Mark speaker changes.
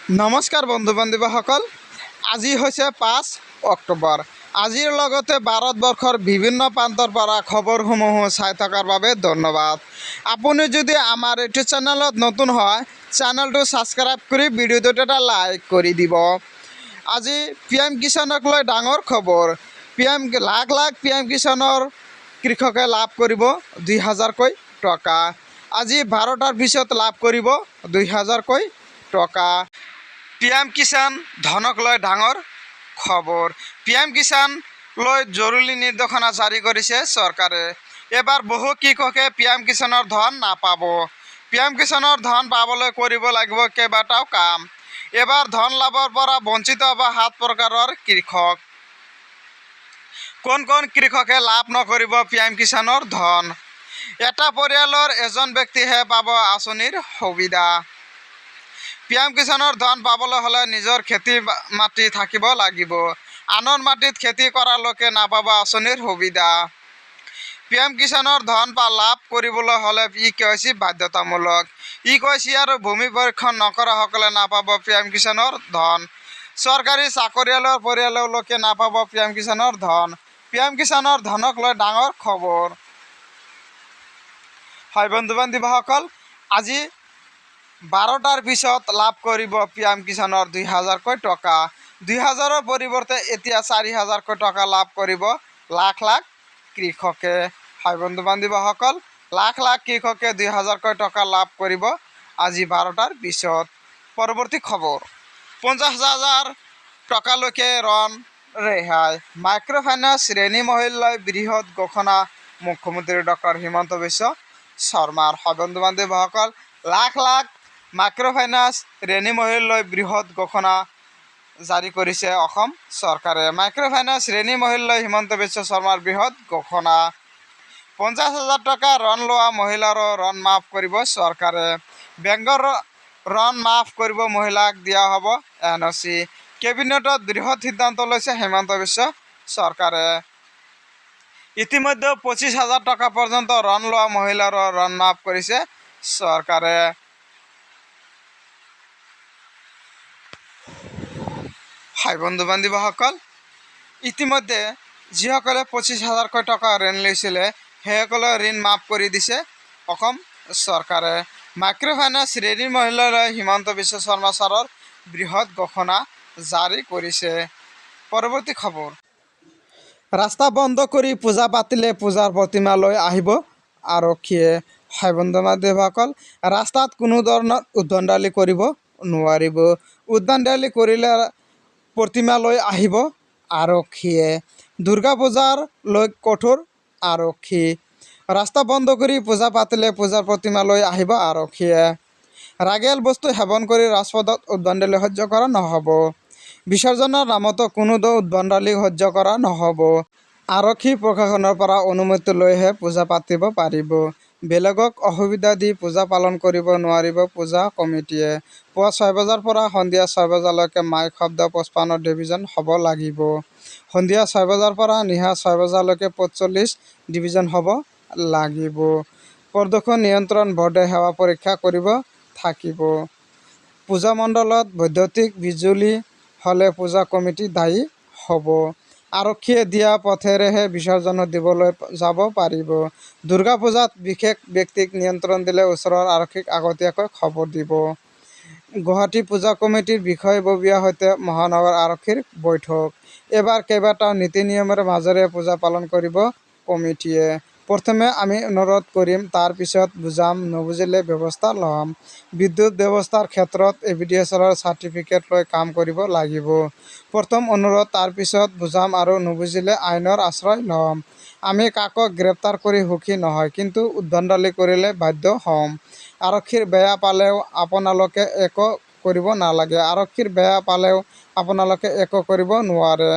Speaker 1: নমস্কাৰ বন্ধু বান্ধৱীসকল, আজি হৈছে 5 অক্টোবৰ। আজিৰ লগতে ভাৰতবৰ্ষৰ বিভিন্ন প্ৰান্তৰ পৰা খবৰসমূহ চাই থকাৰ বাবে ধন্যবাদ। আপুনি যদি আমাৰ এইটো চেনেলত নতুন হয়, চেনেলটো ছাবস্ক্ৰাইব কৰি ভিডিঅ'টোত এটা লাইক কৰি দিব। আজি PM কিষাণক লৈ ডাঙৰ খবৰ। লাখ লাখ PM কিষাণৰ কৃষকে লাভ কৰিব 2000কৈ টকা। আজি 12টাৰ পিছত লাভ কৰিব 2000কৈ টকা। PM কিষাণ ধনক লৈ ডাঙৰ খবৰ। PM কিষাণ লৈ জৰুৰী নিৰ্দেশনা জাৰি কৰিছে চৰকাৰে। এবাৰ বহু কৃষকে PM কিষাণৰ ধন নাপাব। PM কিষাণৰ ধন পাবলৈ কৰিব লাগিব কেইবাটাও কাম। এবাৰ ধন লাভৰ পৰা বঞ্চিত হ'ব 7 প্ৰকাৰৰ কৃষক। কোন কোন কৃষকে লাভ নকৰিব PM কিষাণৰ ধন? এটা পৰিয়ালৰ এজন ব্যক্তিহে পাব আঁচনিৰ সুবিধা। PM কিষাণৰ ধন পাবলৈ হ'লে নিজৰ খেতি মাটি থাকিব লাগিব। আনৰ মাটিত খেতি কৰা লোকে নাপাব আঁচনিৰ সুবিধা। PM কিষাণৰ ধন লাভ কৰিবলৈ হ'লে KYC বাধ্যতামূলক। KYC আৰু ভূমি পৰীক্ষণ নকৰাসকলে নাপাব PM কিষাণৰ ধন। চৰকাৰী চাকৰিয়ালৰ পৰিয়ালৰ লোকে নাপাব PM কিষাণৰ ধন। PM কিষাণৰ ধনক লৈ ডাঙৰ খবৰ। হয় বন্ধু বান্ধৱীসকল, আজি 12টাৰ পিছত লাভ কৰিব PM কিষাণৰ 2000কৈ টকা। 2000ৰ পৰিৱৰ্তে এতিয়া 4000কৈ টকা লাভ কৰিব লাখ লাখ কৃষকে। হয় বন্ধু বান্ধৱীসকল, লাখ লাখ কৃষকে 2000কৈ টকা লাভ কৰিব আজি 12টাৰ পিছত। পৰৱৰ্তী খবৰ, 50,000 টকালৈকে ঋণ ৰেহাই। মাইক্ৰ' ফাইনেন্স ঋণী মহিলাই বৃহৎ ঘোষণা মুখ্যমন্ত্ৰী ডক্টৰ হিমন্ত বিশ্ব শৰ্মাৰ। হয় বন্ধু বান্ধৱীসকল, লাখ লাখ মাইক্ৰ' ফাইনেন্স ঋণী মহিলাই বৃহৎ ঘোষণা জাৰি কৰিছে অসম চৰকাৰে। মাইক্ৰ' ফাইনেন্স ঋণী মহিলাই হিমন্ত বিশ্ব শৰ্মাৰ বৃহৎ ঘোষণা। 50,000 টকা ঋণ লোৱা মহিলাৰো ঋণ মাফ কৰিব চৰকাৰে। বেংকৰ ঋণ মাফ কৰিব মহিলাক দিয়া হ'ব NOC। কেবিনেটত বৃহৎ সিদ্ধান্ত লৈছে হিমন্ত বিশ্ব চৰকাৰে। ইতিমধ্যে 25,000 টকা পৰ্যন্ত ঋণ লোৱা মহিলাৰো ঋণ মাফ কৰিছে চৰকাৰে। হয় বন্ধু বান্ধৱীসকল, ইতিমধ্যে যিসকলে 25,000কৈ টকা ঋণ লৈছিলে সেইসকলে ঋণ মাফ কৰি দিছে অসম চৰকাৰে। মাইক্ৰ' ফাইনেন্স ঋণী মহিলালৈ হিমন্ত বিশ্ব শৰ্মা ছাৰৰ বৃহৎ ঘোষণা জাৰি কৰিছে। পৰৱৰ্তী খবৰ, ৰাস্তা বন্ধ কৰি পূজা পাতিলে পূজাৰ প্ৰতিমা লৈ আহিব আৰক্ষীয়ে। হয় বন্ধু বান্ধৱীসকল, ৰাস্তাত কোনো ধৰণৰ উদ্ভণ্ডালি কৰিব নোৱাৰিব। উদ্ভণ্ডালি কৰিলে প্ৰতিমা লৈ আহিব আৰক্ষীয়ে। দুৰ্গা পূজাৰ লৈ কঠোৰ আৰক্ষী। ৰাস্তা বন্ধ কৰি পূজা পাতিলে পূজাৰ প্ৰতিমা লৈ আহিব আৰক্ষীয়ে। ৰাগিয়াল বস্তু সেৱন কৰি ৰাজপথত উদ্ভণ্ডালি সহ্য কৰা নহ'ব। বিসৰ্জনৰ নামতো কোনো উদ্ভণ্ডালি সহ্য কৰা নহ'ব। আৰক্ষী প্ৰশাসনৰ পৰা অনুমতি লৈহে পূজা পাতিব পাৰিব। বেলেগক অসুবিধা দি পূজা পালন কৰিব নোৱাৰিব পূজা কমিটিয়ে। পুৱা 6 বজাৰ পৰা সন্ধিয়া 6 বজালৈকে মাইক শব্দ 55 ডিভিজন হ'ব লাগিব। সন্ধিয়া 6 বজাৰ পৰা নিশা 6 বজালৈকে 45 ডিভিজন হ'ব লাগিব। প্ৰদূষণ নিয়ন্ত্ৰণ বৰ্ডে সেৱা পৰীক্ষা কৰিব থাকিব। পূজা মণ্ডলত বৈদ্যুতিক বিজুলী হ'লে পূজা কমিটি দায়ী হ'ব। আৰক্ষীয়ে দিয়া পথেৰেহে বিসৰ্জন দিবলৈ যাব পাৰিব। দুৰ্গা পূজাত বিশেষ ব্যক্তিক নিয়ন্ত্ৰণ দিলে ওচৰৰ আৰক্ষীক আগতীয়াকৈ খবৰ দিব। গুৱাহাটী পূজা কমিটিৰ বিষয়ববীয়াৰ সৈতে মহানগৰ আৰক্ষীৰ বৈঠক। এইবাৰ কেইবাটাও নীতি নিয়মৰ মাজেৰে পূজা পালন কৰিব কমিটিয়ে। প্ৰথমে আমি অনুৰোধ কৰিম, তাৰ পিছত বুজাম, নুবুজিলে ব্যৱস্থা ল'ম। বিদ্যুৎ ব্যৱস্থাৰ ক্ষেত্ৰত AVDSৰ চাৰ্টিফিকেট লৈ কাম কৰিব লাগিব। প্ৰথম অনুৰোধ, তাৰ পিছত বুজাম আৰু নুবুজিলে আইনৰ আশ্ৰয় ল'ম। আমি কাকো গ্ৰেপ্তাৰ কৰি সুখী নহয়, কিন্তু উদ্ভণ্ডালি কৰিলে বাধ্য হ'ম। আৰক্ষীৰ বেয়া পালেও আপোনালোকে একো কৰিব নালাগে। আৰক্ষীৰ বেয়া পালেও আপোনালোকে একো কৰিব নোৱাৰে।